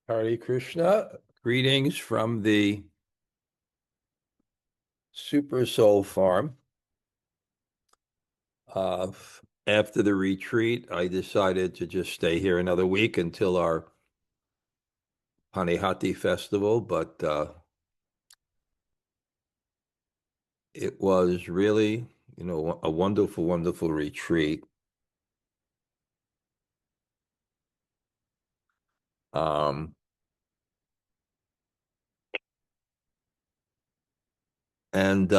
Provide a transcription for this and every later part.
Hare Krishna. Greetings from the Super Soul Farm. After the retreat, I decided to just stay here another week until our Panihati festival, but it was really, a wonderful, wonderful retreat. Um, and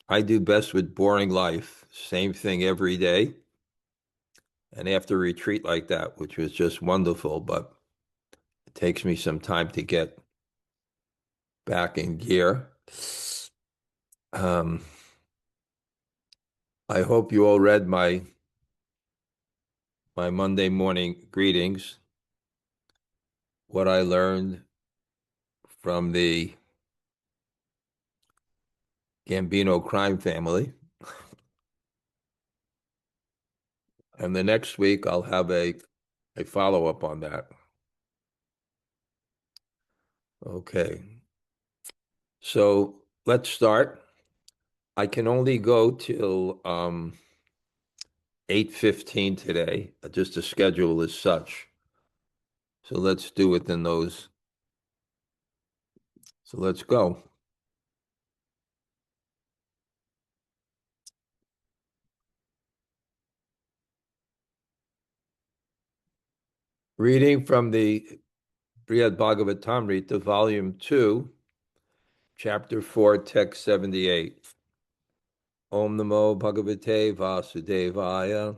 I do best with boring life, same thing every day. And after a retreat like that, which was just wonderful, but it takes me some time to get back in gear. Um, I hope you all read my Monday morning greetings, what I learned from the Gambino crime family. And the next week I'll have a follow-up on that. Okay. So let's start. I can only go till 8:15 today. Just the schedule is such. So let's do it in those. So let's go. Reading from the Bṛhad-bhāgavatāmṛta, Volume 2, Chapter 4, Text 78. Om Namo Bhagavate Vasudevaya.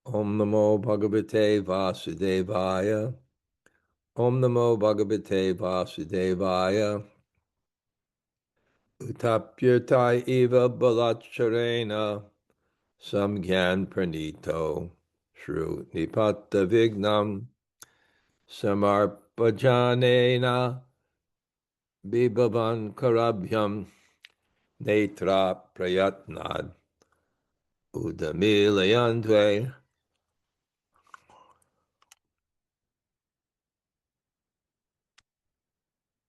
Om Namo Bhagavate Vasudevaya. Om Namo Bhagavate Vasudevaya. Utthāpya tair balāc cireṇa saṁjñāṁ praṇīto śru-nipāta-vighnam sammārjanenābhibhavan karābhyāṁ netre prayatnād udamīlayaṁ.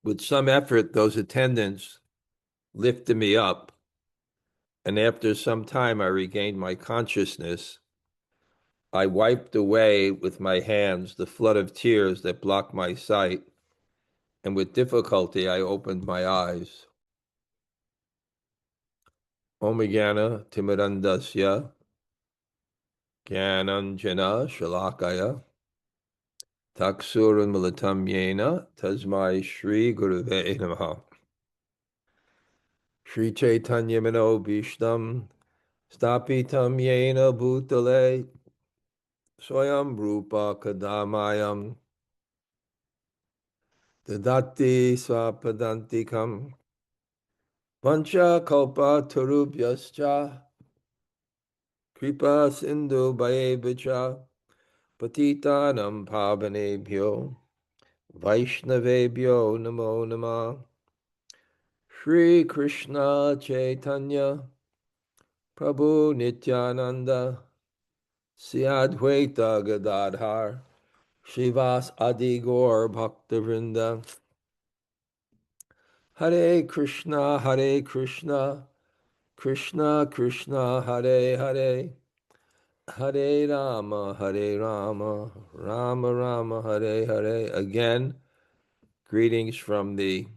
With some effort, those attendants lifted me up, and after some time I regained my consciousness. I wiped away with my hands the flood of tears that blocked my sight, and with difficulty I opened my eyes. Om Jnana Timirandasya Jnananjana Shalakaya Taksurunmilitam Yena Tasmai Shri Gurave Namaha. Shri Chaitanya Manobhishtam Stapitam Yena Bhutale Swayam Rupa Kadamayam Dadati Swapadantikam Pancha Kalpa Tarubhyascha Kripa Sindhu Bhayevacha Patitanam Pavanebhyo Vaishnavebhyo Namo Namah. Shri Krishna Chaitanya Prabhu Nityananda Sri Advaita Gadadhar Shivas Adi Gaur Bhaktavrinda. Hare Krishna, Krishna Krishna, Hare Hare, Hare Rama, Rama Rama, Hare Hare. Again, greetings from the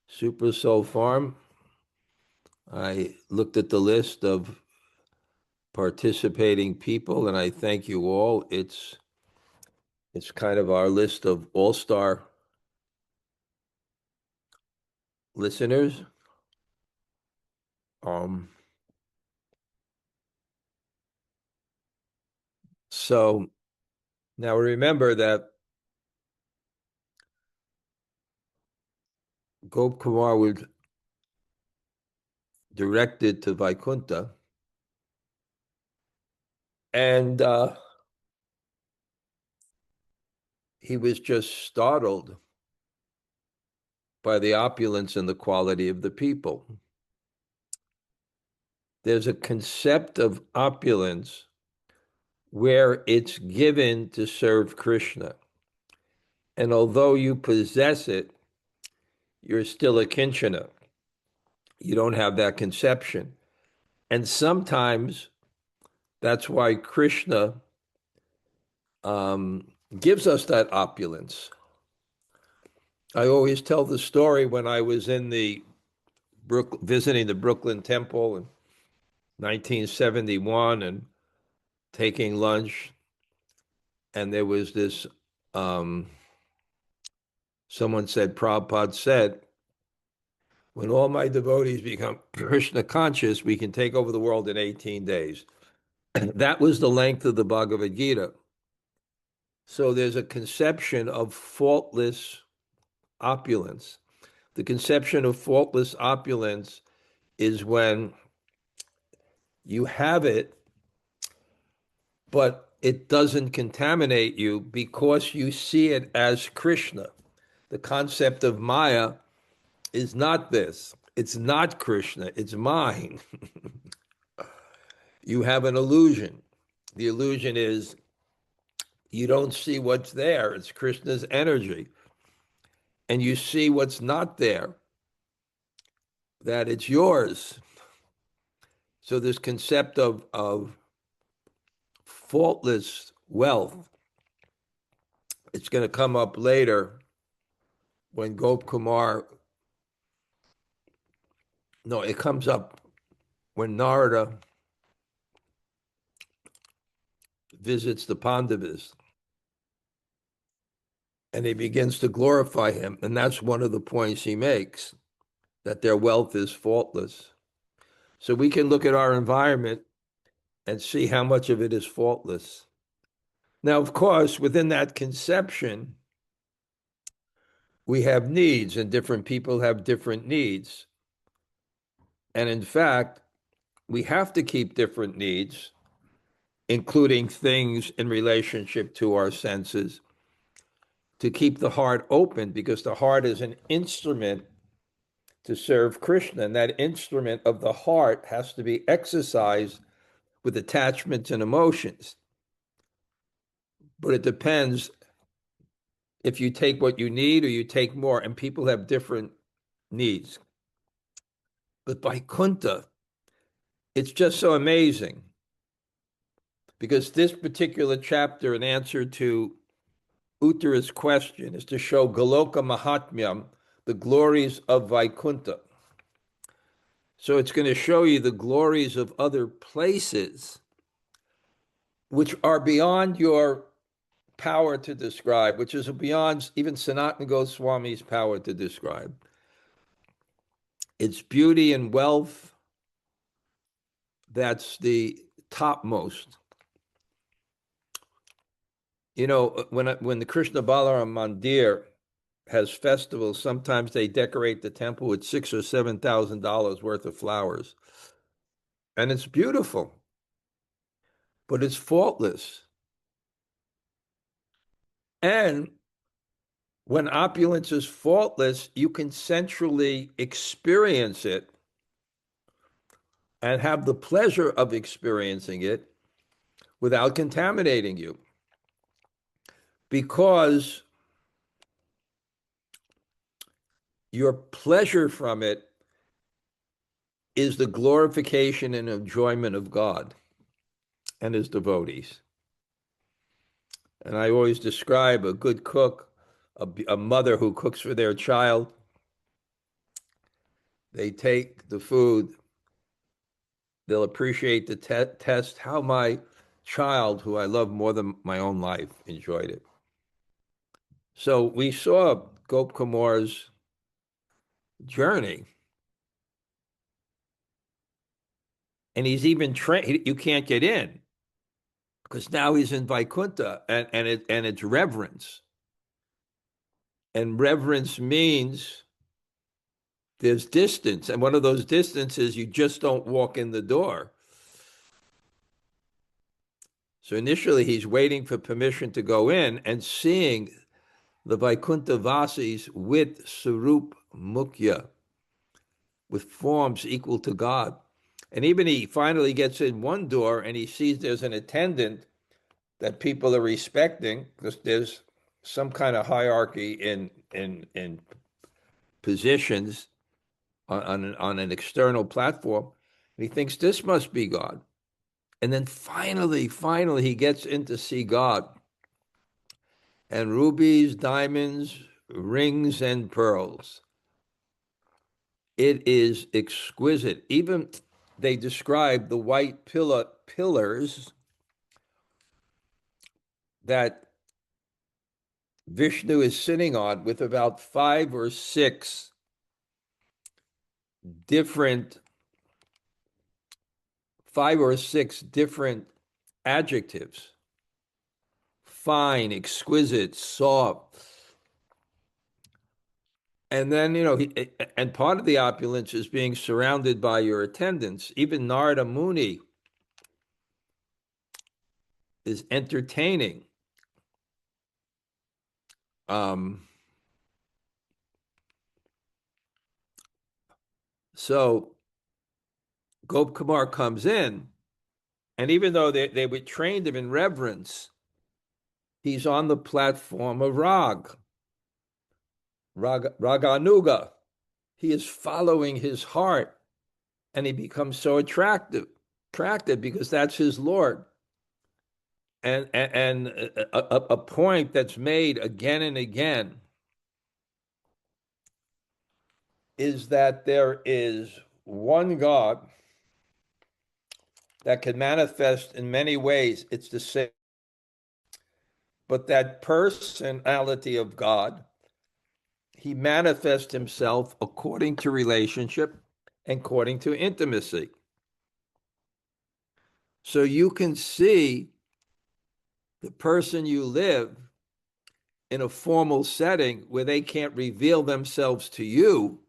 Super Soul Farm. I looked at the list of participating people, and I thank you all. It's kind of our list of all-star listeners. So now remember that Gop Kumar was directed to Vaikuntha, and he was just startled by the opulence and the quality of the people. There's a concept of opulence where it's given to serve Krishna. And although you possess it, you're still a kinchana. You don't have that conception. And sometimes that's why Krishna gives us that opulence. I always tell the story when I was in visiting the Brooklyn Temple in 1971 and taking lunch, and there was this, someone said, Prabhupada said, when all my devotees become Krishna conscious, we can take over the world in 18 days. That was the length of the Bhagavad Gita. So there's a conception of faultless opulence. The conception of faultless opulence is when you have it, but it doesn't contaminate you because you see it as Krishna. The concept of Maya is not this. It's not Krishna. It's mine. You have an illusion. The illusion is you don't see what's there. It's Krishna's energy. And you see what's not there, that it's yours. So this concept of faultless wealth, it's going to come up later when Gop Kumar, no, it comes up when Narada visits the Pandavas and he begins to glorify him. And that's one of the points he makes, that their wealth is faultless. So we can look at our environment and see how much of it is faultless. Now, of course, within that conception, we have needs, and different people have different needs. And in fact, we have to keep different needs, including things in relationship to our senses, to keep the heart open, because the heart is an instrument to serve Krishna. And that instrument of the heart has to be exercised with attachments and emotions. But it depends if you take what you need or you take more, and people have different needs. But Vaikuntha, it's just so amazing, because this particular chapter, in answer to Uttara's question, is to show Goloka Mahatmyam, the glories of Vaikuntha. So it's going to show you the glories of other places, which are beyond your power to describe, which is beyond even Sanatana Goswami's power to describe. It's beauty and wealth that's the topmost. You know, when the Krishna Balaram Mandir has festivals, sometimes they decorate the temple with $6,000 or $7,000 worth of flowers. And it's beautiful, but it's faultless. And when opulence is faultless, you can sensually experience it and have the pleasure of experiencing it without contaminating you. Because your pleasure from it is the glorification and enjoyment of God and his devotees. And I always describe a good cook, a mother who cooks for their child. They take the food, they'll appreciate the test, how my child, who I love more than my own life, enjoyed it. So we saw Gop Kumar's journey. And he's even trained, you can't get in, because now he's in Vaikuntha, and it's reverence. And reverence means there's distance. And one of those distances, you just don't walk in the door. So initially, he's waiting for permission to go in and seeing the Vaikuntha Vasis with Sarup Mukhya, with forms equal to God. And even he finally gets in one door and he sees there's an attendant that people are respecting, because there's some kind of hierarchy in positions on an external platform. And he thinks this must be God. And then finally, he gets in to see God. And rubies, diamonds, rings, and pearls. It is exquisite. Even they describe the white pillars that Vishnu is sitting on with about 5 or 6 different adjectives. Fine, exquisite, soft. And then, and part of the opulence is being surrounded by your attendants. Even Narada Muni is entertaining. So Gop Kumar comes in, and even though they were trained him in reverence, he's on the platform of Raganuga. He is following his heart, and he becomes so attracted because that's his Lord. And a point that's made again and again is that there is one God that can manifest in many ways. It's the same, but that personality of God, he manifests himself according to relationship and according to intimacy. So you can see the person you live in a formal setting where they can't reveal themselves to you,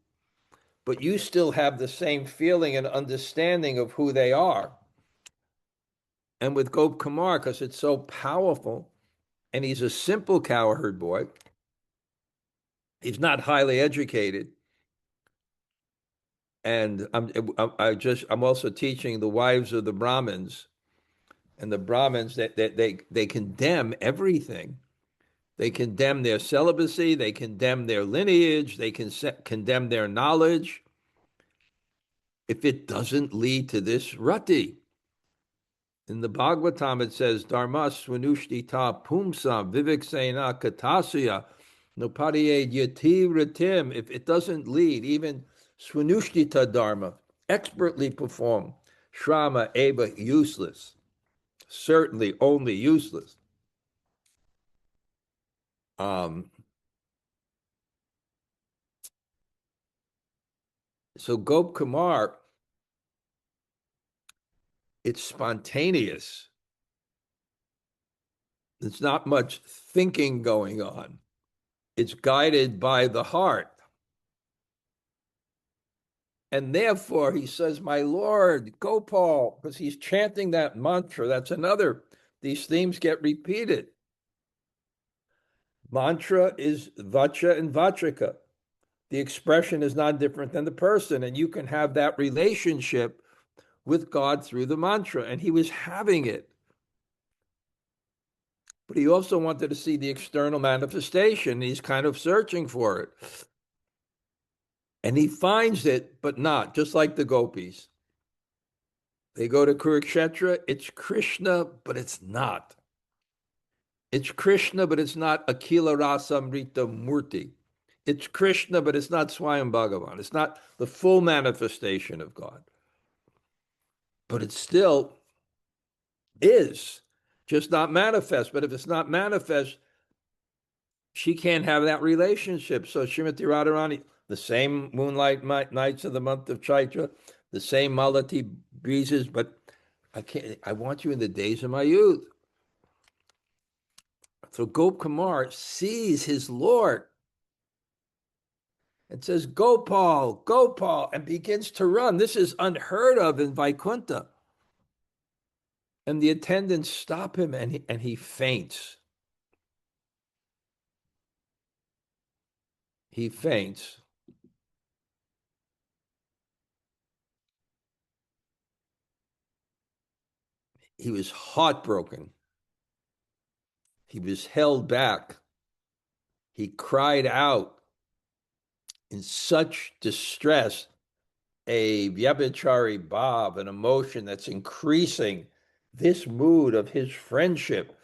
but you still have the same feeling and understanding of who they are. And with Gop Kumar, because it's so powerful, and he's a simple cowherd boy, he's not highly educated. And I'm also teaching the wives of the Brahmins, and the Brahmins that they condemn everything. They condemn their celibacy, they condemn their lineage, they condemn their knowledge if it doesn't lead to this rati. In the Bhagavatam, it says, Dharma swanushtita pumsam viviksena katasya nopadiye yati ratim. If it doesn't lead, even swanushtita dharma, expertly performed, shrama eva useless, certainly only useless. So Gop Kumar, it's spontaneous. There's not much thinking going on. It's guided by the heart. And therefore, he says, my Lord, Gopal, because he's chanting that mantra. That's another. These themes get repeated. Mantra is vacha and vachika. The expression is not different than the person. And you can have that relationship with God through the mantra. And he was having it. But he also wanted to see the external manifestation. He's kind of searching for it. And he finds it, but not, just like the gopis. They go to Kurukshetra, it's Krishna, but it's not. It's Krishna, but it's not Akila Rasamrita Murti. It's Krishna, but it's not Swayam Bhagavan. It's not the full manifestation of God. But it still is, just not manifest. But if it's not manifest, she can't have that relationship. So Srimati Radharani, the same moonlight nights of the month of Chaitra, the same Malati breezes, but I want you in the days of my youth. So Gop Kumar sees his Lord and says, Gopal, Gopal, and begins to run. This is unheard of in Vaikuntha. And the attendants stop him, and he faints. He faints. He was heartbroken. He was held back. he cried out in such distress, a vyabhichari bhav, an emotion that's increasing this mood of his friendship.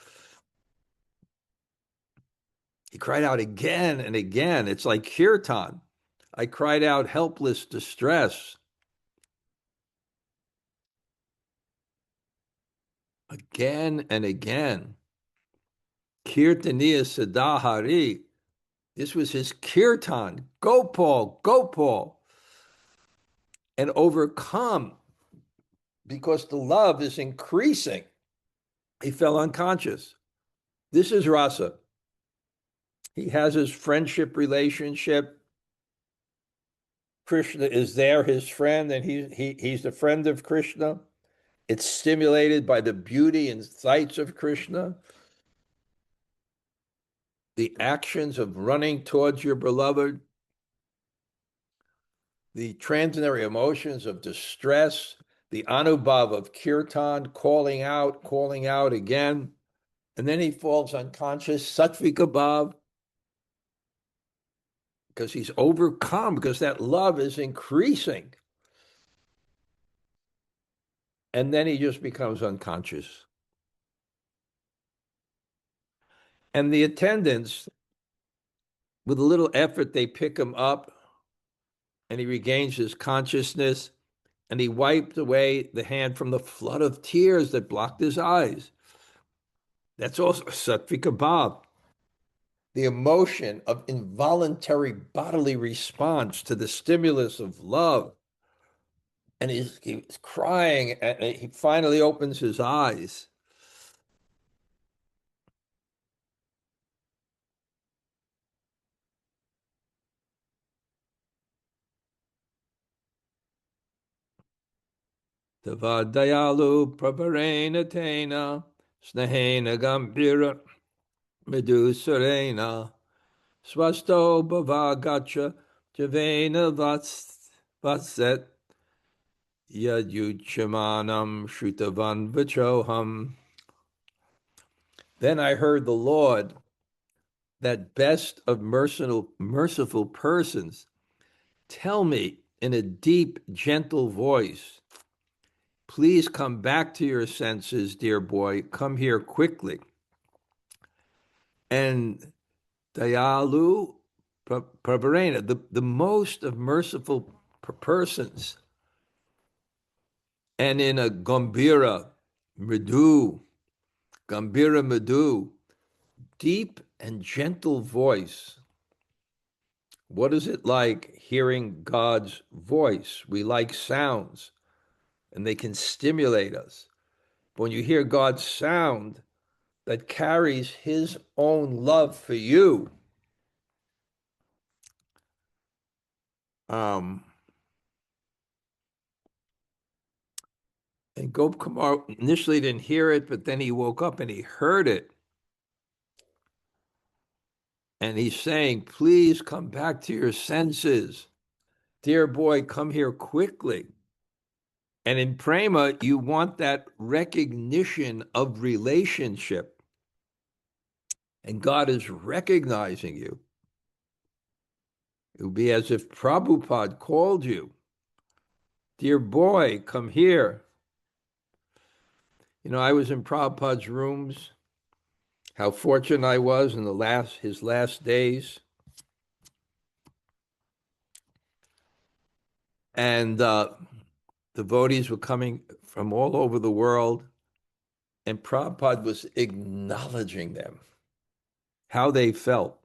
He cried out again and again. It's like kirtan. I cried out helpless distress. Again and again. Kirtaniya Siddhahari. This was his kirtan. Go, Paul, go, Paul. And overcome, because the love is increasing, he fell unconscious. This is rasa. He has his friendship relationship. Krishna is there, his friend, and he's the friend of Krishna. It's stimulated by the beauty and sights of Krishna. The actions of running towards your beloved, the transitory emotions of distress, the anubhav of kirtan, calling out again, and then he falls unconscious, sattvika bhav, because he's overcome, because that love is increasing. And then he just becomes unconscious. And the attendants, with a little effort, they pick him up, and he regains his consciousness, and he wiped away the hand from the flood of tears that blocked his eyes. That's also sattvika bhav, the emotion of involuntary bodily response to the stimulus of love. And he's crying, and he finally opens his eyes. Tavadayalu prabarena tena, snehena gambira medusarena, swasto bhavagacha javena vatset yadyuchamanam shrutavan vachoham. Then I heard the Lord, that best of merciful persons, tell me in a deep, gentle voice, please come back to your senses, dear boy. Come here quickly. And Dayalu Prabharena, the most of merciful persons, and in a Gambira Mridu, deep and gentle voice. What is it like hearing God's voice? We like sounds, and they can stimulate us. But when you hear God's sound that carries his own love for you, and Gop Kumar initially didn't hear it, but then he woke up and he heard it. And he's saying, please come back to your senses. Dear boy, come here quickly. And in prema, you want that recognition of relationship. And God is recognizing you. It would be as if Prabhupada called you. Dear boy, come here. You know, I was in Prabhupada's rooms. How fortunate I was in his last days. And devotees were coming from all over the world, and Prabhupada was acknowledging them, how they felt.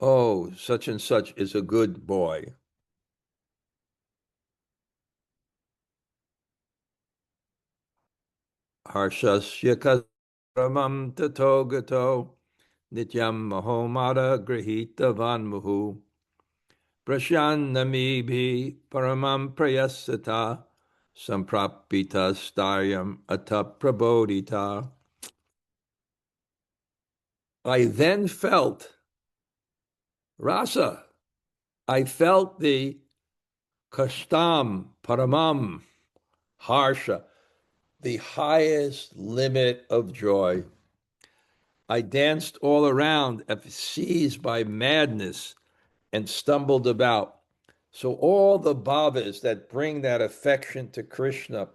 Oh, such and such is a good boy. Harshasya karamam tatogato nityam mahomada grihita vanmuhu prashannamibhi paramam prayasata samprapita staryam ataprabodhita. I then felt rasa. I felt the kashtam paramam harsha, the highest limit of joy. I danced all around, seized by madness, and stumbled about. So all the bhavas that bring that affection to Krishna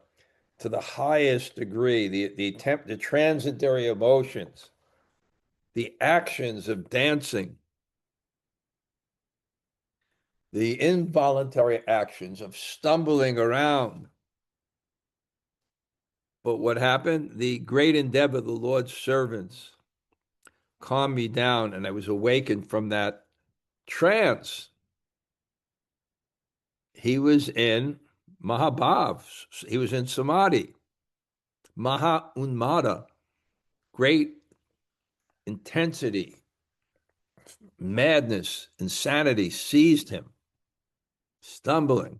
to the highest degree, the transitory emotions, the actions of dancing, the involuntary actions of stumbling around. But what happened? The great endeavor, the Lord's servants, calmed me down, and I was awakened from that trance. He was in Mahabhav. He was in Samadhi. Maha Unmada, great intensity, madness, insanity seized him, stumbling.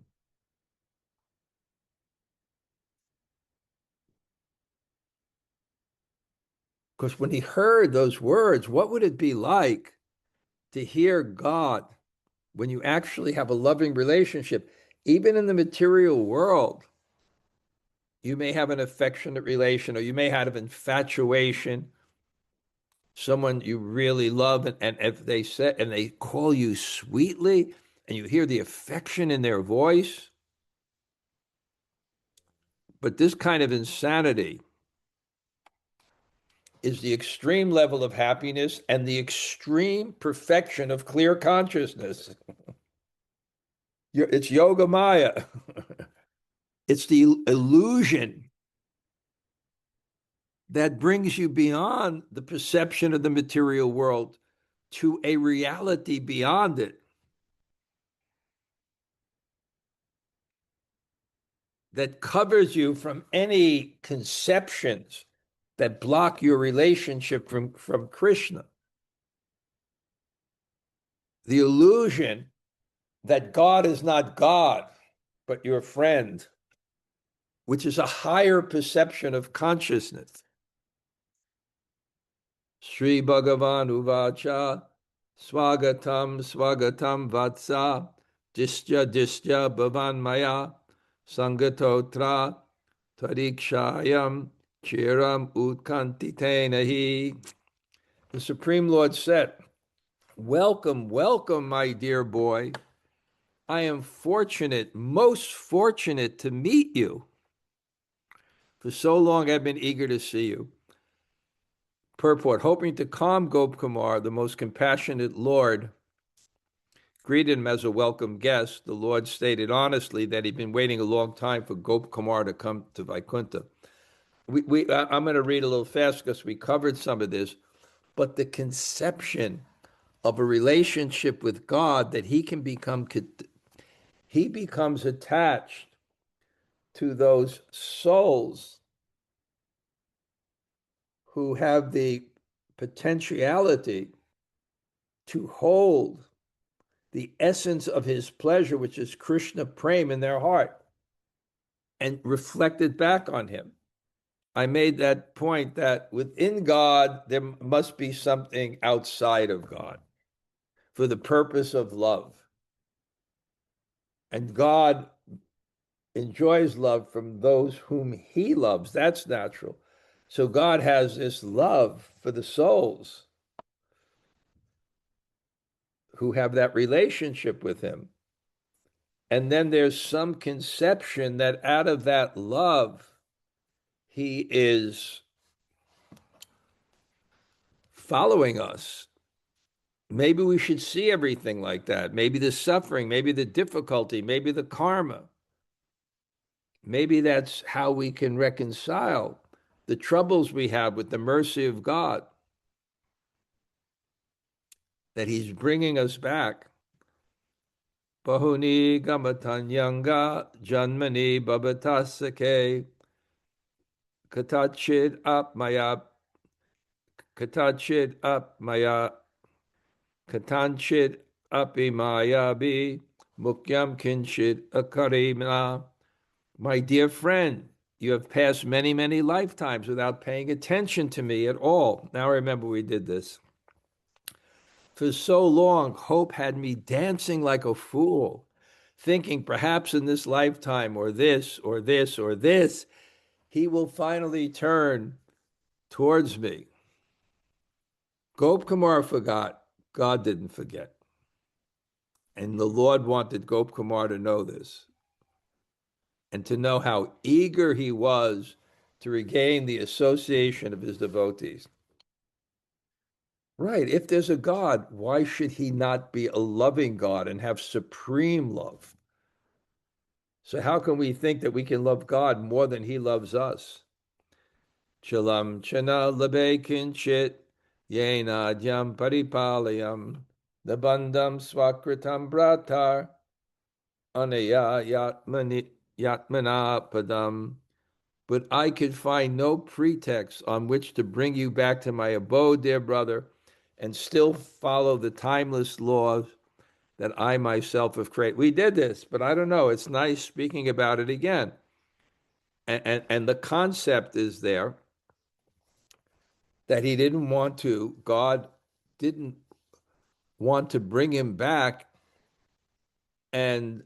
Because when he heard those words, what would it be like to hear God when you actually have a loving relationship? Even in the material world, you may have an affectionate relation, or you may have infatuation, someone you really love, and if they say, and they call you sweetly, and you hear the affection in their voice. But this kind of insanity is the extreme level of happiness and the extreme perfection of clear consciousness. It's yoga maya. It's the illusion that brings you beyond the perception of the material world to a reality beyond it, that covers you from any conceptions that block your relationship from Krishna. The illusion that God is not God, but your friend, which is a higher perception of consciousness. Sri Bhagavan Uvacha, Swagatam, Swagatam Vatsa, Distya, Distya, Bhavan Maya, Sangatotra, Tarikshayam, Chiram Utkantitenahi. The Supreme Lord said, welcome, welcome, my dear boy. I am fortunate, most fortunate to meet you. For so long I've been eager to see you. Purport, hoping to calm Gopkumar, the most compassionate Lord, greeted him as a welcome guest. The Lord stated honestly that he'd been waiting a long time for Gopkumar to come to Vaikuntha. I'm going to read a little fast because we covered some of this, but the conception of a relationship with God, that he becomes attached to those souls who have the potentiality to hold the essence of his pleasure, which is Krishna Prem, in their heart, and reflect it back on him. I made that point that within God, there must be something outside of God for the purpose of love. And God enjoys love from those whom he loves. That's natural. So God has this love for the souls who have that relationship with him. And then there's some conception that out of that love, he is following us. Maybe we should see everything like that. Maybe the suffering, maybe the difficulty, maybe the karma. Maybe that's how we can reconcile the troubles we have with the mercy of God, that he's bringing us back. Bahuni gamatanyanga janmani babatasake katachid apmaya katachid apmaya katanchid apimayabi mukyam kinchid akarimna. My dear friend, you have passed many, many lifetimes without paying attention to me at all. Now remember, we did this. For so long, hope had me dancing like a fool, thinking perhaps in this lifetime, or this, or this, or this, he will finally turn towards me. Gopkumar forgot. God didn't forget. And the Lord wanted Gopkumar to know this and to know how eager he was to regain the association of his devotees. Right. If there's a God, why should he not be a loving God and have supreme love? So how can we think that we can love God more than he loves us? Chalam chana labe kinchit yena jam paripalayam nabandam swakritam bratar anaya yatmana padam. But I could find no pretext on which to bring you back to my abode, dear brother, and still follow the timeless laws that I myself have created. We did this, but I don't know. It's nice speaking about it again. And the concept is there that he didn't want to, God didn't want to bring him back and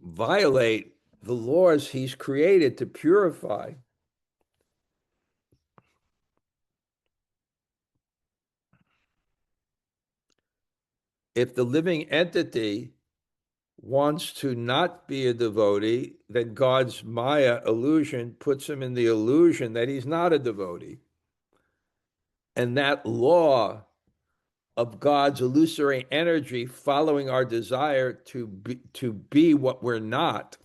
violate the laws he's created to purify. If the living entity wants to not be a devotee, then God's Maya illusion puts him in the illusion that he's not a devotee. And that law of God's illusory energy following our desire to be what we're not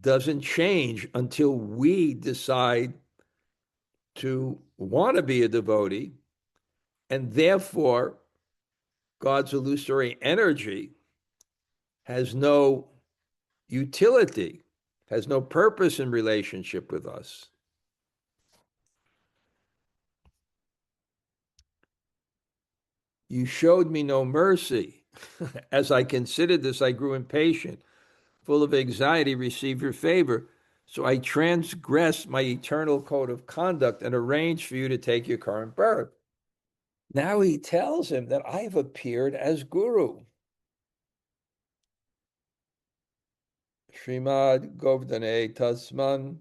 doesn't change until we decide to want to be a devotee, and therefore God's illusory energy has no utility, has no purpose in relationship with us. You showed me no mercy. As I considered this, I grew impatient, full of anxiety, receive your favor. So I transgressed my eternal code of conduct and arranged for you to take your current birth. Now he tells him that I've appeared as Guru. Srimad Govardhane Tasman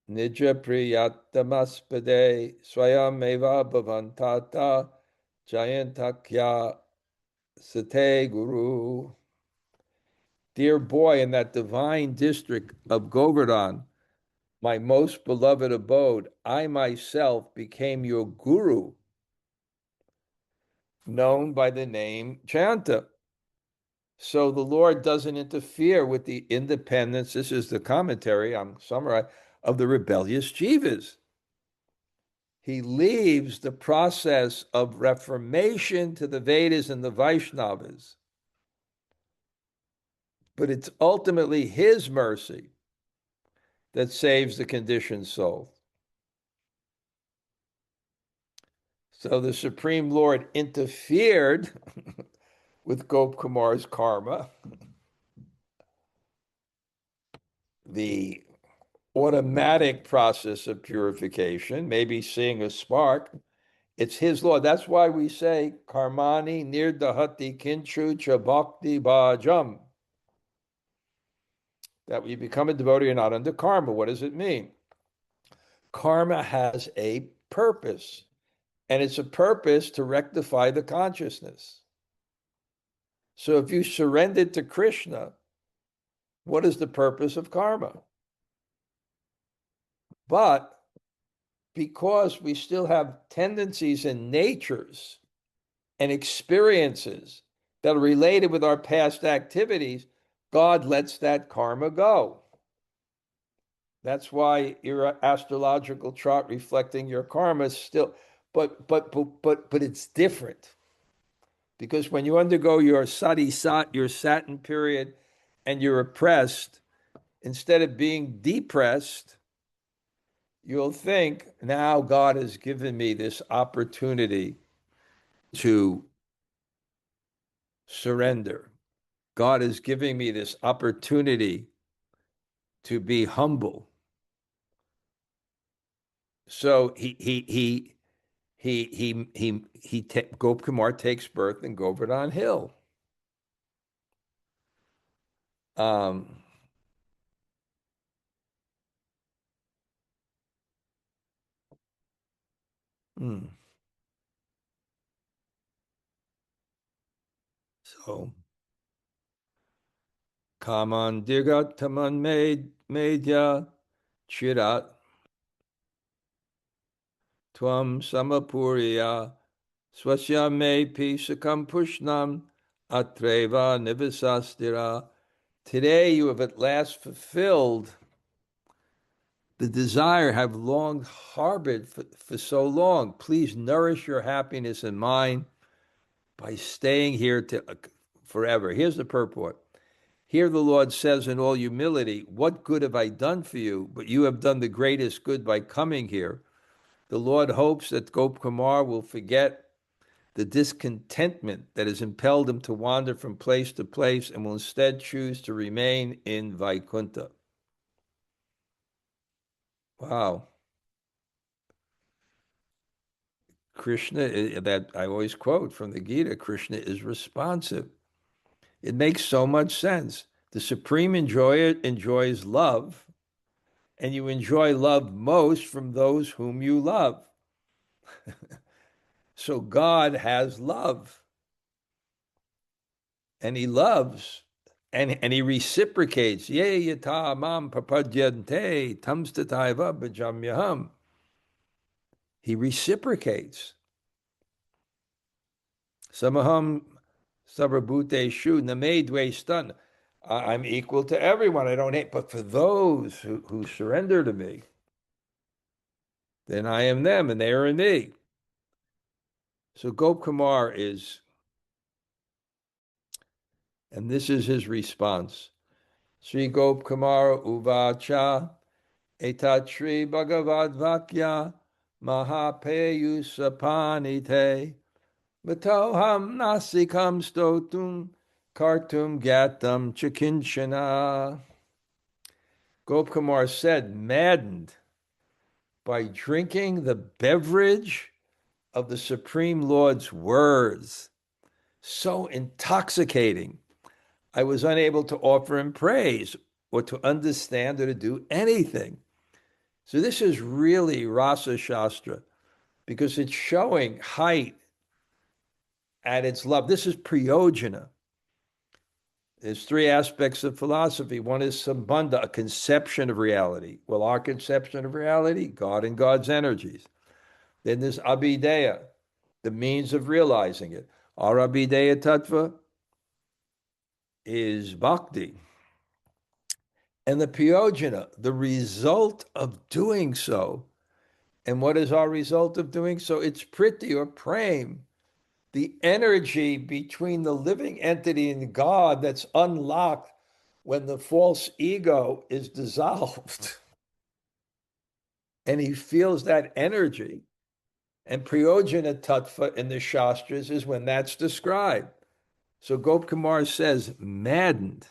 Nija Priyatamaspade Swayam Eva Bhavantata Jayantakya Sate Guru. Dear boy, in that divine district of Govardhan, my most beloved abode, I myself became your guru, known by the name Jayanta. So the Lord doesn't interfere with the independence, this is the commentary, I'm summarizing, of the rebellious jivas. He leaves the process of reformation to the Vedas and the Vaishnavas. But it's ultimately his mercy that saves the conditioned soul. So the Supreme Lord interfered with Gopkumar's karma, the automatic process of purification, maybe seeing a spark. It's his law. That's why we say karmani nirdahati kinchu cha bhakti bhajam. That we become a devotee or not under karma. What does it mean? Karma has a purpose, and it's a purpose to rectify the consciousness. So if you surrendered to Krishna, what is the purpose of karma? But because we still have tendencies and natures and experiences that are related with our past activities, God lets that karma go. That's why your astrological chart reflecting your karma is still, but it's different. Because when you undergo your sati-sat, your satin period, and you're oppressed, instead of being depressed, you'll think, now God has given me this opportunity to surrender. God is giving me this opportunity to be humble. So Gopkumar takes birth in Govardhan Hill. Hmm. So, kaman dirgat taman medya chirat tvam samapuriya swasya me pisakam pushnam atreva nivisastira. Today you have at last fulfilled the desire have long harbored for so long. Please nourish your happiness and mine by staying here forever. Here's the purport. Here the Lord says in all humility, what good have I done for you? But you have done the greatest good by coming here. The Lord hopes that Gop Kumar will forget the discontentment that has impelled him to wander from place to place and will instead choose to remain in Vaikuntha. Wow. Krishna, that I always quote from the Gita, Krishna is responsive. It makes so much sense. The supreme enjoyer enjoys love, and you enjoy love most from those whom you love. So God has love, and he loves, and he reciprocates. Ye yata mam papadyante tamstataiva bhajamyaham. He reciprocates. Samaham sarvabhuteshu name dve stun. I'm equal to everyone. I don't hate, but for those who surrender to me, then I am them and they are in me. So Gop Kumar is, and this is his response. Sri Gop Kumar Uvacha Etatri Bhagavad Vakya Mahapeyusapanite Matoham Nasikam Stotum Kartum Gatam Chikinchana. Gop Kumar said, maddened by drinking the beverage of the Supreme Lord's words, so intoxicating, I was unable to offer him praise or to understand or to do anything. So this is really Rasa Shastra because it's showing height at its love. This is prayojana. There's three aspects of philosophy. One is sambandha, a conception of reality. Well, our conception of reality, God and God's energies. Then there's abhideya, the means of realizing it. Our abhideya tattva is bhakti. And the prayojana, the result of doing so. And what is our result of doing so? It's priti or prem, the energy between the living entity and God that's unlocked when the false ego is dissolved. And he feels that energy. And prayojana tattva in the Shastras is when that's described. So Gop Kumar says, maddened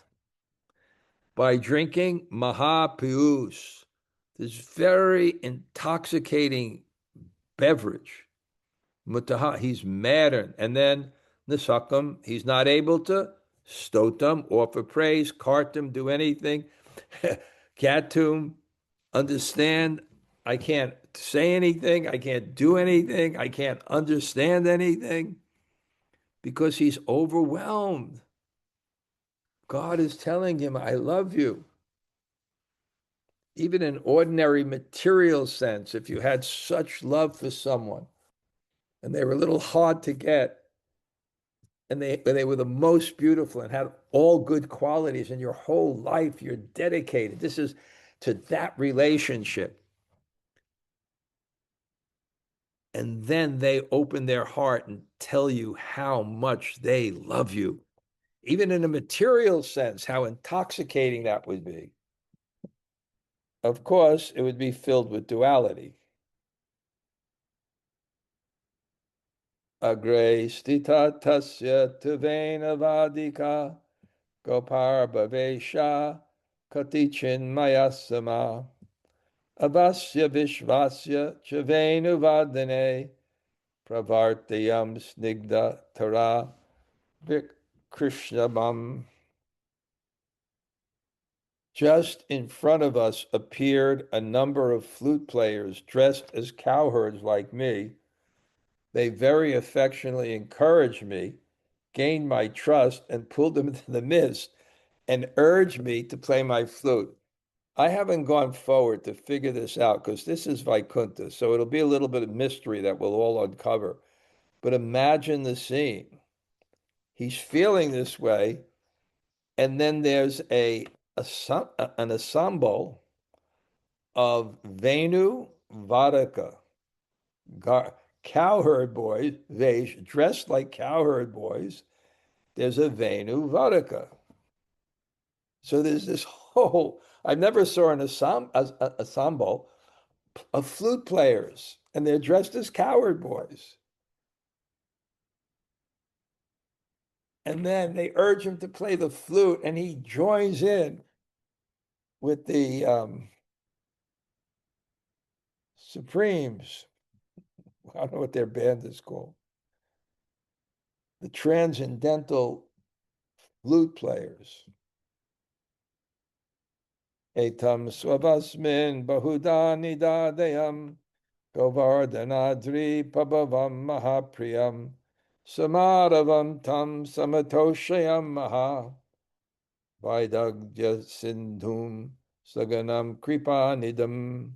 by drinking Mahapiyus, this very intoxicating beverage. Mutaha, he's maddened. And then Nisakam, he's not able to stotam, offer praise, kartam, do anything. Gatum, understand, I can't say anything, I can't do anything, I can't understand anything because he's overwhelmed. God is telling him, I love you. Even in ordinary material sense, if you had such love for someone and they were a little hard to get, and they were the most beautiful and had all good qualities, and your whole life you're dedicated. This is to that relationship. And then they open their heart and tell you how much they love you. Even in a material sense, how intoxicating that would be. Of course, it would be filled with duality. Agre stita tasya tuvena vadika gopar bhavesha katichin mayasama avasya vishvasya chavenu vadane pravartayam snigda tara vik krishnabam. Just in front of us appeared a number of flute players dressed as cowherds like me, They very affectionately encouraged me, gained my trust, and pulled them into the midst and urged me to play my flute. I haven't gone forward to figure this out because this is Vaikuntha, so it'll be a little bit of mystery that we'll all uncover. But imagine the scene. He's feeling this way, and then there's an ensemble of Venu Vadaka, cowherd boys, dressed like cowherd boys. There's a Venu Vadaka. So there's this whole, I never saw an ensemble of flute players, and they're dressed as cowherd boys. And then they urge him to play the flute, and he joins in with the Supremes. I don't know what their band is called. The Transcendental Flute Players. Etam swabasmin bahudani dadayam govardhanadri pabhavam mahapriyam samaravam tam samatoshayam maha vaidagya sindhum saganam kripanidam.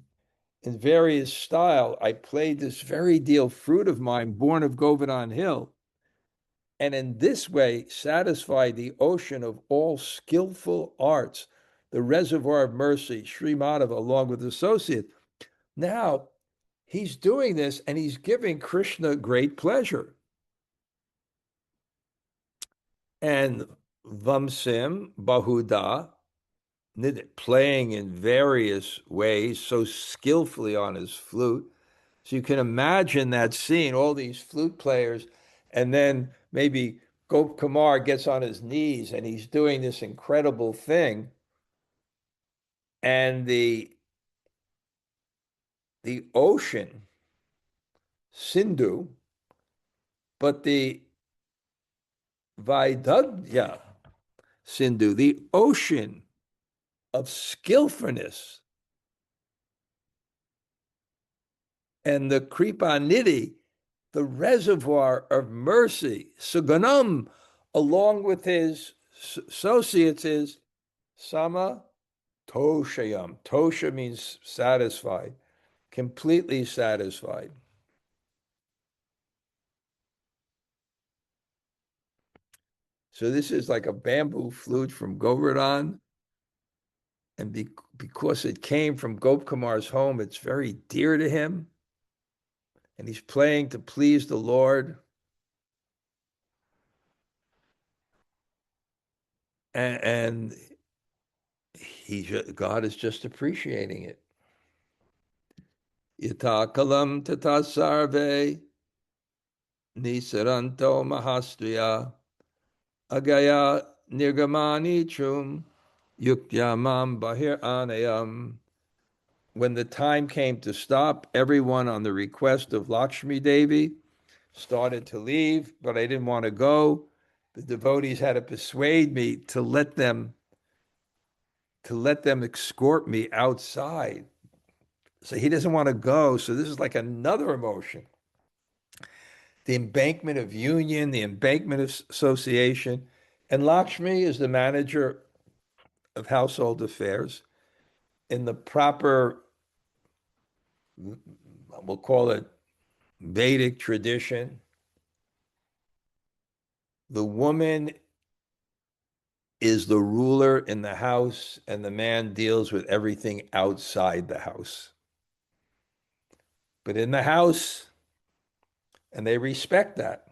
In various style, I played this very deal fruit of mine, born of Govardhan Hill, and in this way satisfied the ocean of all skillful arts, the reservoir of mercy, Sri Madhava, along with associates. Now, he's doing this and he's giving Krishna great pleasure. And Vamsim Bahuda, playing in various ways so skillfully on his flute. So you can imagine that scene, all these flute players, and then maybe Gop Kumar gets on his knees and he's doing this incredible thing. And the ocean, Sindhu, but the Vaidagya Sindhu, the ocean of skillfulness, and the Kripanidhi, the reservoir of mercy, Suganam, along with his associates, is Sama Toshayam. Tosha means satisfied, completely satisfied. So this is like a bamboo flute from Govardhan. And because it came from Gop Kumar's home, it's very dear to him. And he's playing to please the Lord. And God is just appreciating it. Yata kalam tata sarve nisaranto mahastuya agaya nirgamani chum yukyamam bahir anayam. When the time came to stop, everyone on the request of Lakshmi Devi started to leave, but I didn't want to go. The devotees had to persuade me to let them escort me outside. So he doesn't want to go. So this is like another emotion. The embankment of union, the embankment of association. And Lakshmi is the manager of household affairs. In the proper, we'll call it Vedic tradition, the woman is the ruler in the house and the man deals with everything outside the house. But in the house, and they respect that.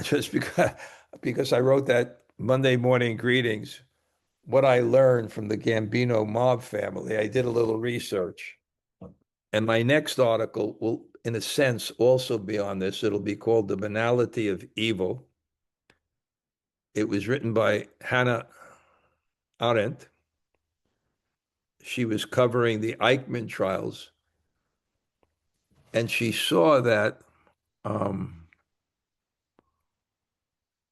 Just because I wrote that Monday morning greetings, what I learned from the Gambino mob family, I did a little research. And my next article will, in a sense, also be on this. It'll be called The Banality of Evil. It was written by Hannah Arendt. She was covering the Eichmann trials, and she saw that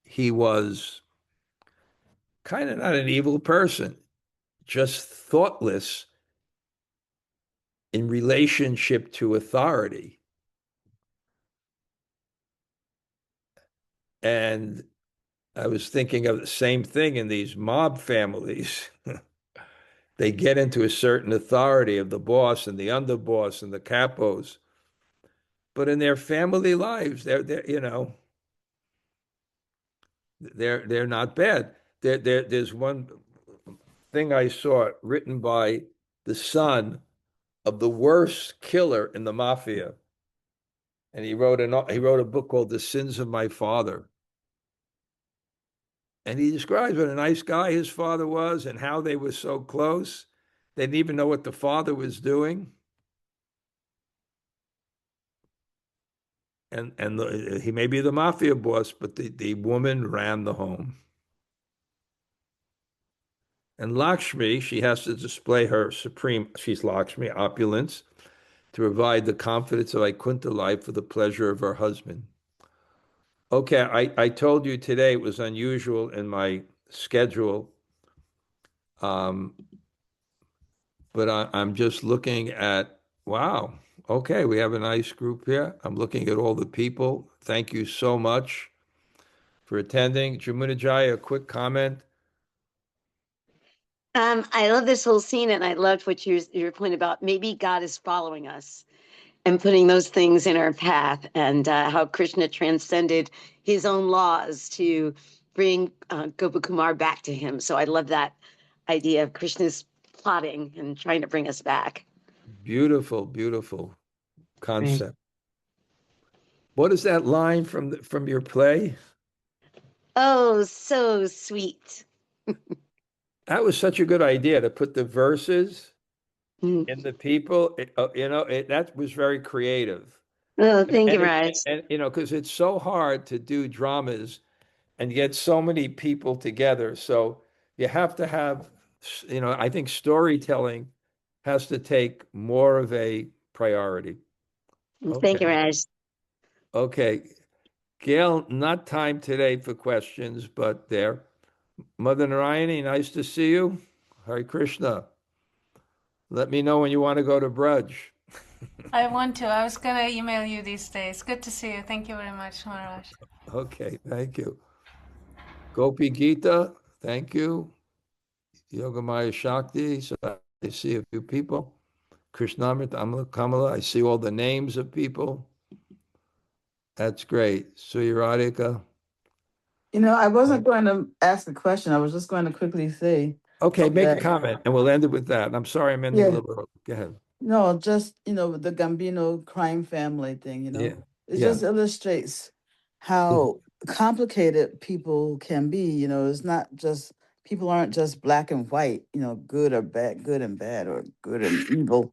he was kind of not an evil person, just thoughtless in relationship to authority. And I was thinking of the same thing in these mob families. They get into a certain authority of the boss and the underboss and the capos, but in their family lives, they're not bad. There's one thing I saw written by the son of the worst killer in the mafia, and he wrote a book called The Sins of My Father. And he describes what a nice guy his father was and how they were so close. They didn't even know what the father was doing. And he may be the mafia boss, but the woman ran the home. And Lakshmi, she has to display her she's Lakshmi, opulence, to provide the confidence of Vaikuntha life for the pleasure of her husband. Okay, I told you today it was unusual in my schedule, but I'm just looking at, wow, okay, we have a nice group here. I'm looking at all the people. Thank you so much for attending. Jamunajaya, a quick comment. I love this whole scene, and I loved what your point about maybe God is following us and putting those things in our path, and how Krishna transcended his own laws to bring Gopakumar back to him. So I love that idea of Krishna's plotting and trying to bring us back. Beautiful, beautiful Right. concept. What is that line from your play? Oh, so sweet. That was such a good idea to put the verses Mm. in the people. That was very creative. Oh, thank you, And Raj. because it's so hard to do dramas and get so many people together. So you have to have, I think storytelling has to take more of a priority. Thank you, Okay. Raj. Okay. Gail, not time today for questions, but there. Mother Narayani, nice to see you. Hare Krishna. Let me know when you want to go to Brudge. I want to. I was going to email you these days. Good to see you. Thank you very much, Maharaj. Okay, thank you. Gopi Gita, thank you. Yogamaya Shakti, so I see a few people. Krishnamrita, Amala Kamala, I see all the names of people. That's great. Suyaradhika. I wasn't going to ask a question. I was just going to quickly say Okay, make a that, comment and we'll end it with that. I'm sorry I'm ending a yeah, little early. Go ahead. no, just, the Gambino crime family thing, Yeah, it yeah. just illustrates how complicated people can be. It's not just, people aren't just black and white, good or bad, good and bad, or good and evil,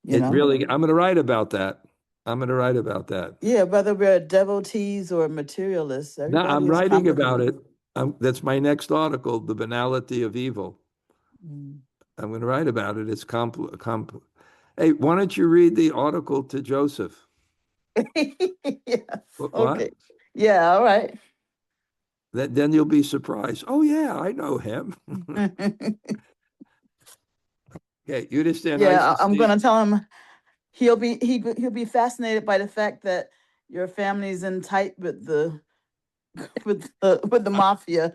It really, I'm going to write about that. I'm going to write about that. Yeah, whether we're devotees or materialists, No, I'm everybody is writing about complicated. it. That's my next article, The Banality of Evil. Mm. I'm going to write about it. It's Hey, why don't you read the article to Joseph? Yes. What? Okay. Yeah, all right. Then you'll be surprised. Oh yeah, I know him. Okay, you understand? Nice Yeah, to I'm see gonna you. tell him he'll be fascinated by the fact that your family's in tight with the with the mafia.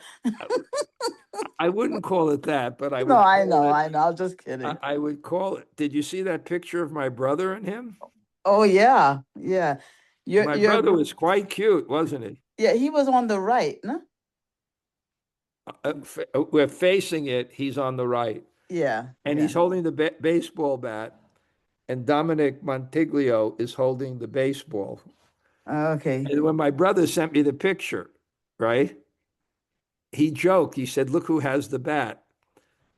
I wouldn't call it that, but I No, would I call know, it. I know. I'm just kidding. I would call it. Did you see that picture of my brother and him? Oh yeah, yeah. My brother was quite cute, wasn't he? Yeah, he was on the right, no? We're facing it. He's on the right, Yeah, and yeah. he's holding the baseball bat, and Dominic Montiglio is holding the baseball. Okay. And when my brother sent me the picture, right, he joked. He said, "Look who has the bat."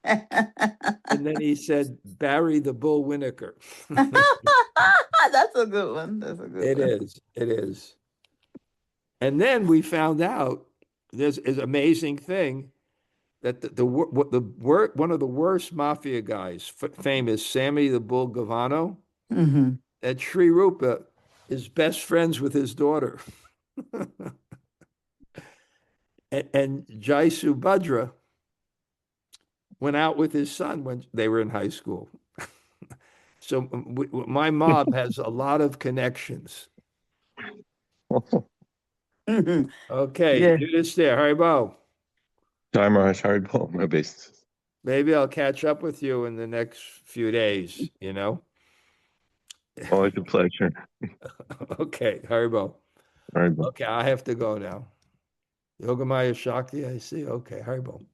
And then he said, "Barry the Bull Winokur." That's a good one. That's a good It one. is. It is. And then we found out there's an amazing thing that one of the worst mafia guys, famous Sammy the Bull Gavano, Hmm. that Sri Rupa is best friends with his daughter. And Jai Subhadra went out with his son when they were in high school. So my mob has a lot of connections. Okay, Yeah. do this there. Haribo. Time Haribol, my basis. Maybe I'll catch up with you in the next few days, you know? Always a pleasure. Okay, Haribo. Haribol. Okay, I have to go now. Yogamaya Shakti, I see. Okay, Haribo.